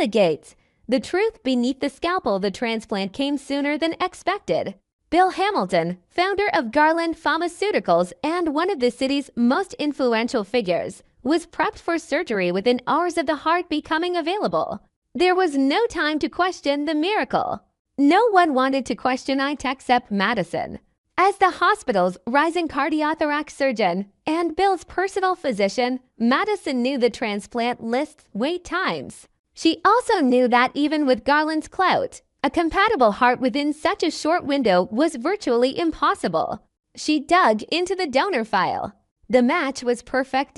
the Gates. The truth beneath the scalpel. The transplant came sooner than expected. Bill Hamilton, founder of Garland Pharmaceuticals and one of the city's most influential figures, was prepped for surgery within hours of the heart becoming available. There was no time to question the miracle. No one wanted to question it except Madison. As the hospital's rising cardiothoracic surgeon and Bill's personal physician, Madison knew the transplant list's wait times. She also knew that even with Garland's clout, a compatible heart within such a short window was virtually impossible. She dug into the donor file. The match was perfect.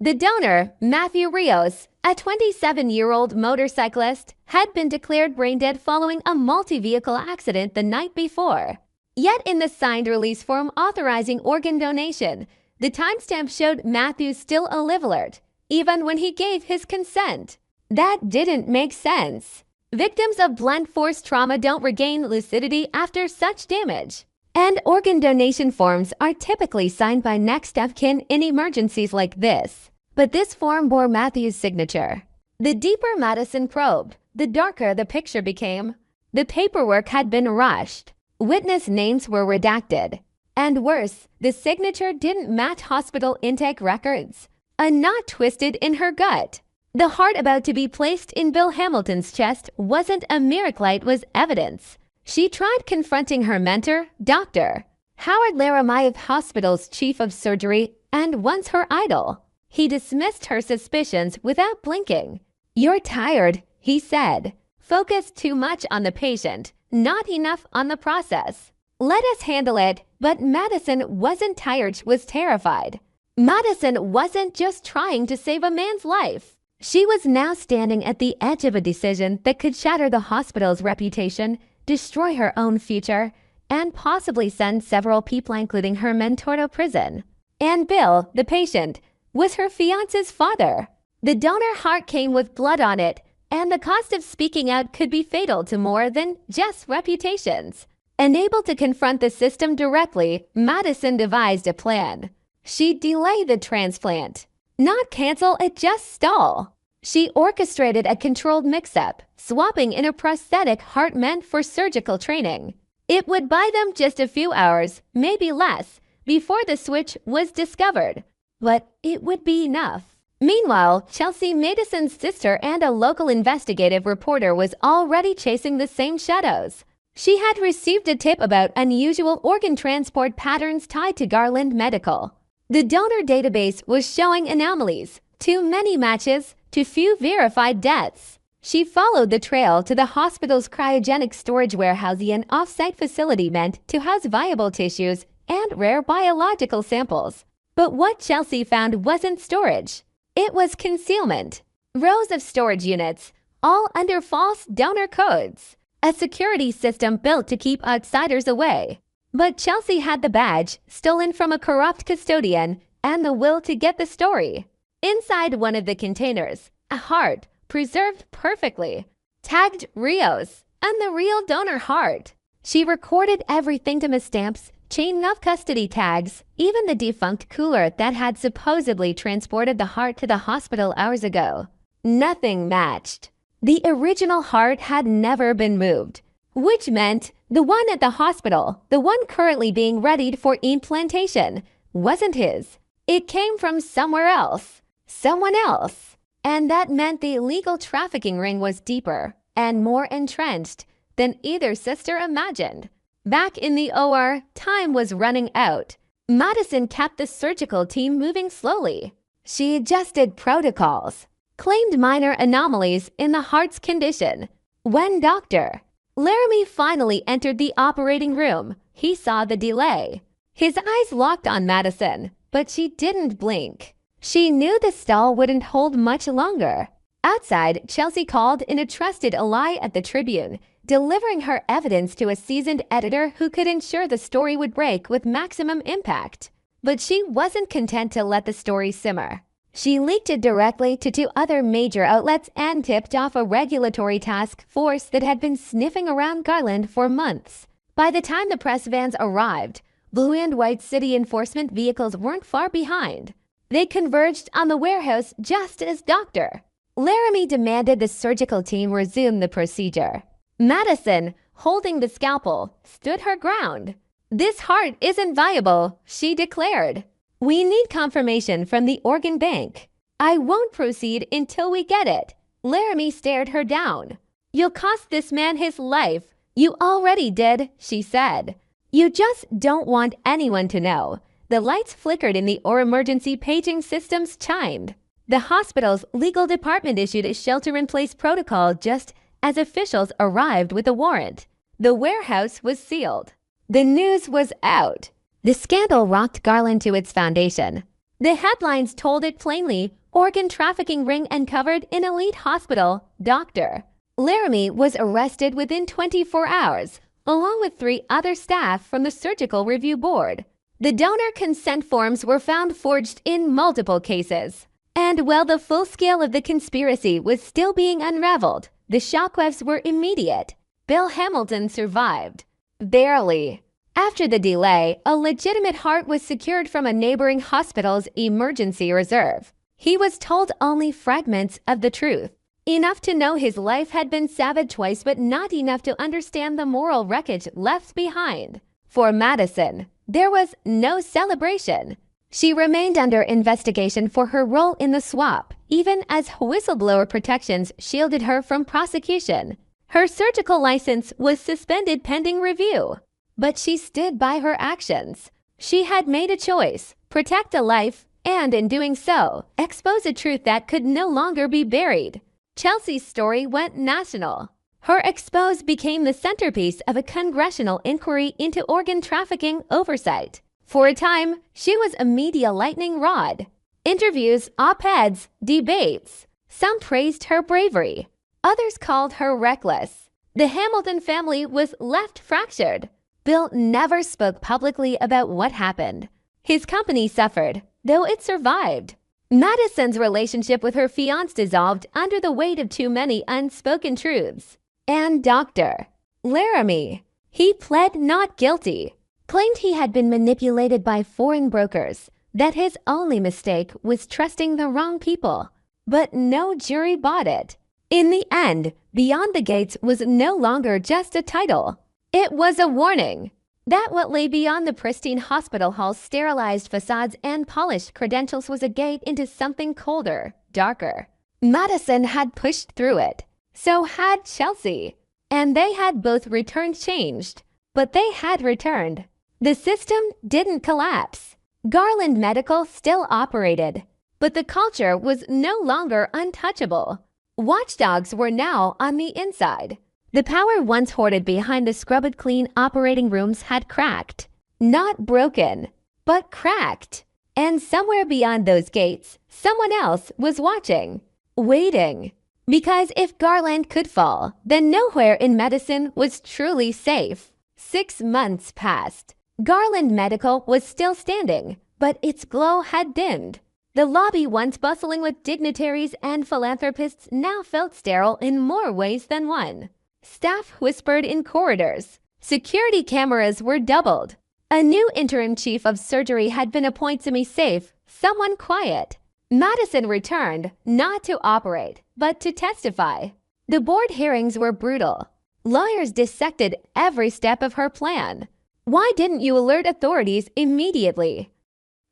The donor, Matthew Rios, a 27-year-old motorcyclist, had been declared brain dead following a multi-vehicle accident the night before. Yet in the signed release form authorizing organ donation, the timestamp showed Matthew still a live alert, even when he gave his consent. That didn't make sense. Victims of blunt force trauma don't regain lucidity after such damage. And organ donation forms are typically signed by next of kin in emergencies like this. But this form bore Matthew's signature. The deeper Madison probed, the darker the picture became. The paperwork had been rushed. Witness names were redacted. And worse, the signature didn't match hospital intake records. A knot twisted in her gut. The heart about to be placed in Bill Hamilton's chest wasn't a miracle, it was evidence. She tried confronting her mentor, Dr. Howard Laramie, hospital's chief of surgery and once her idol. He dismissed her suspicions without blinking. "You're tired," he said. "Focus too much on the patient, not enough on the process. Let us handle it." But Madison wasn't tired, she was terrified. Madison wasn't just trying to save a man's life. She was now standing at the edge of a decision that could shatter the hospital's reputation, destroy her own future, and possibly send several people, including her mentor, to prison. And Bill, the patient, was her fiance's father. The donor heart came with blood on it, and the cost of speaking out could be fatal to more than just reputations. Unable to confront the system directly, Madison devised a plan. She'd delay the transplant. Not cancel it, just stall. She orchestrated a controlled mix-up, swapping in a prosthetic heart meant for surgical training. It would buy them just a few hours, maybe less, before the switch was discovered. But it would be enough. Meanwhile, Chelsea, Madison's sister and a local investigative reporter, was already chasing the same shadows. She had received a tip about unusual organ transport patterns tied to Garland Medical. The donor database was showing anomalies, too many matches, too few verified deaths. She followed the trail to the hospital's cryogenic storage warehouse, an off-site facility meant to house viable tissues and rare biological samples. But what Chelsea found wasn't storage. It was concealment. Rows of storage units, all under false donor codes. A security system built to keep outsiders away. But Chelsea had the badge, stolen from a corrupt custodian, and the will to get the story. Inside one of the containers, a heart, preserved perfectly, tagged Rios, and the real donor heart. She recorded everything to stamps, chain of custody tags, even the defunct cooler that had supposedly transported the heart to the hospital hours ago. Nothing matched. The original heart had never been moved, which meant the one at the hospital, the one currently being readied for implantation, wasn't his. It came from somewhere else, someone else. And that meant the illegal trafficking ring was deeper and more entrenched than either sister imagined. Back in the OR, time was running out. Madison kept the surgical team moving slowly. She adjusted protocols, claimed minor anomalies in the heart's condition. When Dr. Laramie finally entered the operating room, he saw the delay. His eyes locked on Madison, but she didn't blink. She knew the stall wouldn't hold much longer. Outside, Chelsea called in a trusted ally at the Tribune, delivering her evidence to a seasoned editor who could ensure the story would break with maximum impact. But she wasn't content to let the story simmer. She leaked it directly to two other major outlets and tipped off a regulatory task force that had been sniffing around Garland for months. By the time the press vans arrived, blue and white city enforcement vehicles weren't far behind. They converged on the warehouse just as Dr. Laramie demanded the surgical team resume the procedure. Madison, holding the scalpel, stood her ground. "This heart isn't viable," she declared. "We need confirmation from the organ bank. I won't proceed until we get it." Laramie stared her down. "You'll cost this man his life. You already did," she said. "You just don't want anyone to know." The lights flickered in the emergency paging systems chimed. The hospital's legal department issued a shelter-in-place protocol just as officials arrived with a warrant. The warehouse was sealed. The news was out. The scandal rocked Garland to its foundation. The headlines told it plainly: organ trafficking ring uncovered in elite hospital, doctor. Laramie was arrested within 24 hours, along with 3 other staff from the Surgical Review Board. The donor consent forms were found forged in multiple cases. And while the full scale of the conspiracy was still being unraveled, the shockwaves were immediate. Bill Hamilton survived. Barely. After the delay, a legitimate heart was secured from a neighboring hospital's emergency reserve. He was told only fragments of the truth. Enough to know his life had been savaged twice, but not enough to understand the moral wreckage left behind. For Madison, there was no celebration. She remained under investigation for her role in the swap, even as whistleblower protections shielded her from prosecution. Her surgical license was suspended pending review. But she stood by her actions. She had made a choice: protect a life, and in doing so, expose a truth that could no longer be buried. Chelsea's story went national. Her expose became the centerpiece of a congressional inquiry into organ trafficking oversight. For a time, she was a media lightning rod. Interviews, op-eds, debates. Some praised her bravery. Others called her reckless. The Hamilton family was left fractured. Bill never spoke publicly about what happened. His company suffered, though it survived. Madison's relationship with her fiancé dissolved under the weight of too many unspoken truths. And Dr. Laramie, he pled not guilty, claimed he had been manipulated by foreign brokers, that his only mistake was trusting the wrong people. But no jury bought it. In the end, Byeond the Gates was no longer just a title. It was a warning that what lay beyond the pristine hospital hall's sterilized facades and polished credentials was a gate into something colder, darker. Madison had pushed through it. So had Chelsea. And they had both returned changed. But they had returned. The system didn't collapse. Garland Medical still operated. But the culture was no longer untouchable. Watchdogs were now on the inside. The power once hoarded behind the scrubbed clean operating rooms had cracked. Not broken, but cracked. And somewhere beyond those gates, someone else was watching, waiting. Because if Garland could fall, then nowhere in medicine was truly safe. 6 months passed. Garland Medical was still standing, but its glow had dimmed. The lobby, once bustling with dignitaries and philanthropists, now felt sterile in more ways than one. Staff whispered in corridors. Security cameras were doubled. A new interim chief of surgery had been appointed to be safe, someone quiet. Madison returned, not to operate, but to testify. The board hearings were brutal. Lawyers dissected every step of her plan. Why didn't you alert authorities immediately?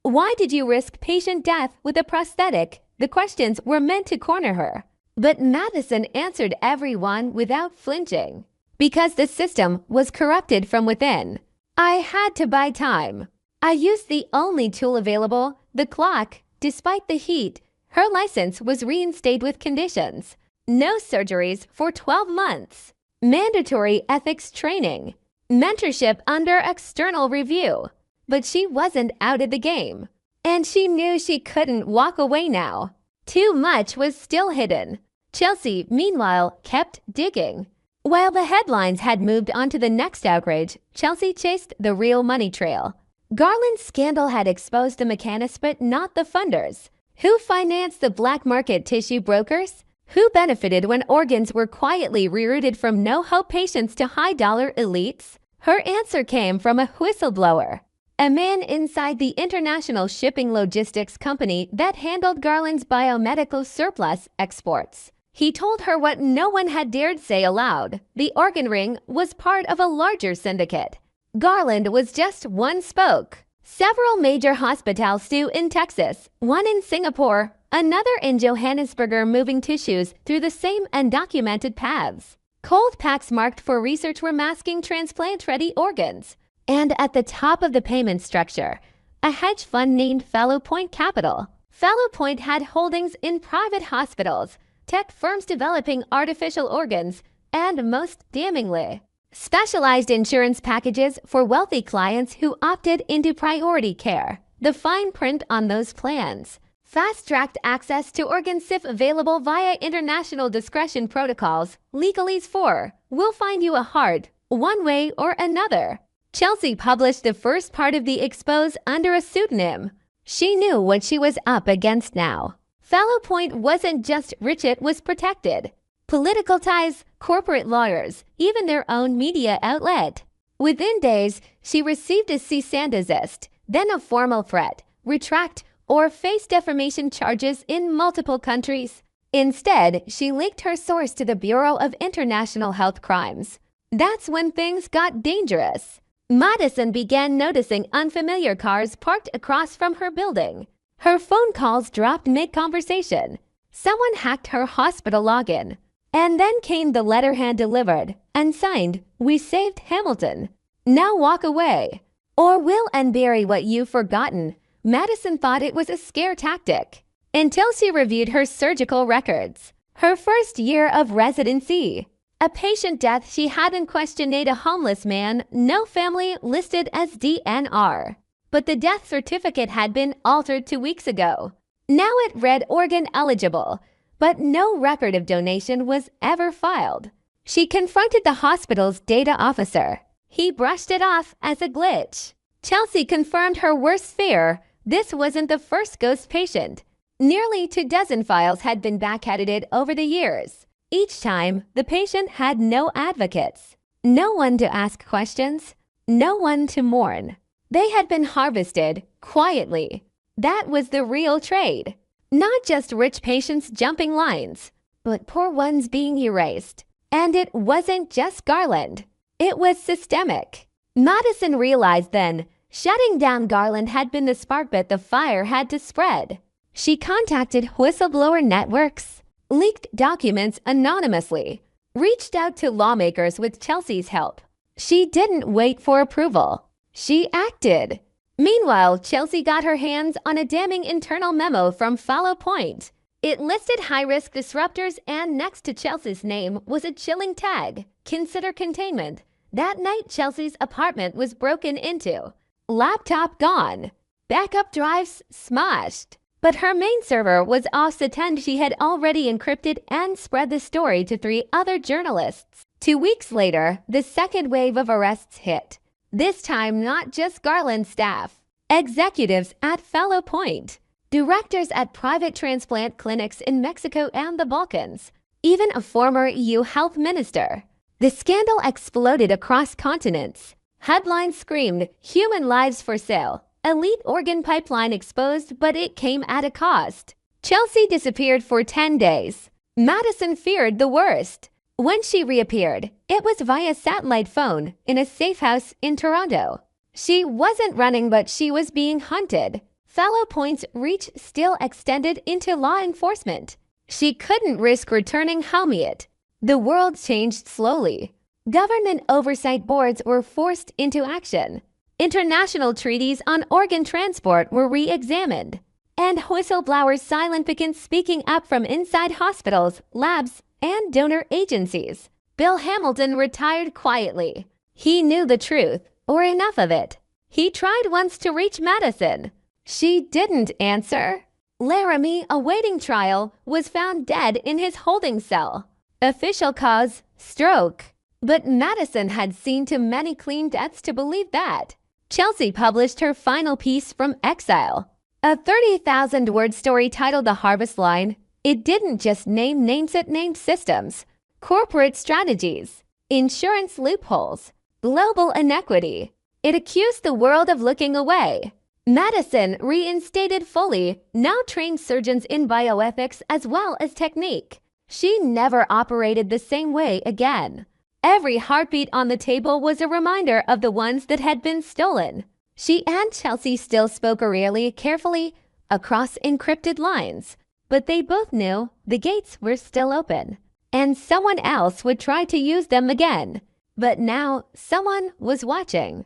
Why did you risk patient death with a prosthetic? The questions were meant to corner her. But Madison answered every one without flinching. Because the system was corrupted from within. I had to buy time. I used the only tool available, the clock. Despite the heat, her license was reinstated with conditions. No surgeries for 12 months. Mandatory ethics training. Mentorship under external review. But she wasn't out of the game. And she knew she couldn't walk away now. Too much was still hidden. Chelsea, meanwhile, kept digging. While the headlines had moved on to the next outrage, Chelsea chased the real money trail. Garland's scandal had exposed the mechanics but not the funders. Who financed the black market tissue brokers? Who benefited when organs were quietly rerouted from no-hope patients to high-dollar elites? Her answer came from a whistleblower. a man inside the international shipping logistics company that handled Garland's biomedical surplus exports. He told her what no one had dared say aloud. The organ ring was part of a larger syndicate. Garland was just one spoke. Several major hospitals stew in Texas, one in Singapore, another in Johannesburg are moving tissues through the same undocumented paths. Cold packs marked for research were masking transplant-ready organs. And at the top of the payment structure, a hedge fund named Fellow Point Capital. Fellow Point had holdings in private hospitals, tech firms developing artificial organs, and most damningly, specialized insurance packages for wealthy clients who opted into priority care. The fine print on those plans: fast-tracked access to organs if available via international discretion protocols. Legalese 4. We'll find you a heart, one way or another. Chelsea published the first part of the expose under a pseudonym. She knew what she was up against now. Fellow Point wasn't just rich, it was protected. Political ties, corporate lawyers, even their own media outlet. Within days, she received a cease and desist, then a formal threat, retract, or face defamation charges in multiple countries. Instead, she linked her source to the Bureau of International Health Crimes. That's when things got dangerous. Madison began noticing unfamiliar cars parked across from her building. Her phone calls dropped mid-conversation. Someone hacked her hospital login. And then came the letter hand-delivered and signed, "We saved Hamilton. Now walk away, or we'll unbury what you've forgotten." Madison thought it was a scare tactic until she reviewed her surgical records. Her first year of residency. A patient death she hadn't questioned, a homeless man, no family listed as DNR. But the death certificate had been altered 2 weeks ago. Now it read organ eligible, but no record of donation was ever filed. She confronted the hospital's data officer. He brushed it off as a glitch. Chelsea confirmed her worst fear: this wasn't the first ghost patient. Nearly 24 files had been back-edited over the years. Each time, the patient had no advocates, no one to ask questions, no one to mourn. They had been harvested quietly. That was the real trade. Not just rich patients jumping lines, but poor ones being erased. And it wasn't just Garland. It was systemic. Madison realized then, shutting down Garland had been the spark, but the fire had to spread. She contacted whistleblower networks, leaked documents anonymously, reached out to lawmakers with Chelsea's help. She didn't wait for approval. She acted. Meanwhile, Chelsea got her hands on a damning internal memo from Fellow Point. It listed high-risk disruptors, and next to Chelsea's name was a chilling tag: "Consider containment." That night, Chelsea's apartment was broken into. Laptop gone. Backup drives smashed. But her main server was off, and she had already encrypted and spread the story to 3 other journalists. 2 weeks later, the second wave of arrests hit. This time, not just Garland's staff. Executives at Fellow Point, directors at private transplant clinics in Mexico and the Balkans, even a former EU health minister. The scandal exploded across continents. Headlines screamed, "Human lives for sale. Elite organ pipeline exposed, but it came at a cost." Chelsea disappeared for 10 days. Madison feared the worst. When she reappeared, it was via satellite phone in a safe house in Toronto. She wasn't running, but she was being hunted. Fellow Point's reach still extended into law enforcement. She couldn't risk returning home yet. The world changed slowly. Government oversight boards were forced into action. International treaties on organ transport were re-examined. And whistleblowers silent began speaking up from inside hospitals, labs, and donor agencies. Bill Hamilton retired quietly. He knew the truth, or enough of it. He tried once to reach Madison. She didn't answer. Laramie, awaiting trial, was found dead in his holding cell. Official cause: stroke. But Madison had seen too many clean deaths to believe that. Chelsea published her final piece from exile. A 30,000-word story titled The Harvest Line. It didn't just name names, it named systems, corporate strategies, insurance loopholes, global inequity. It accused the world of looking away. Madison, reinstated fully, now trained surgeons in bioethics as well as technique. She never operated the same way again. Every heartbeat on the table was a reminder of the ones that had been stolen. She and Chelsea still spoke orally, carefully, across encrypted lines. But they both knew the gates were still open, and someone else would try to use them again. But now someone was watching.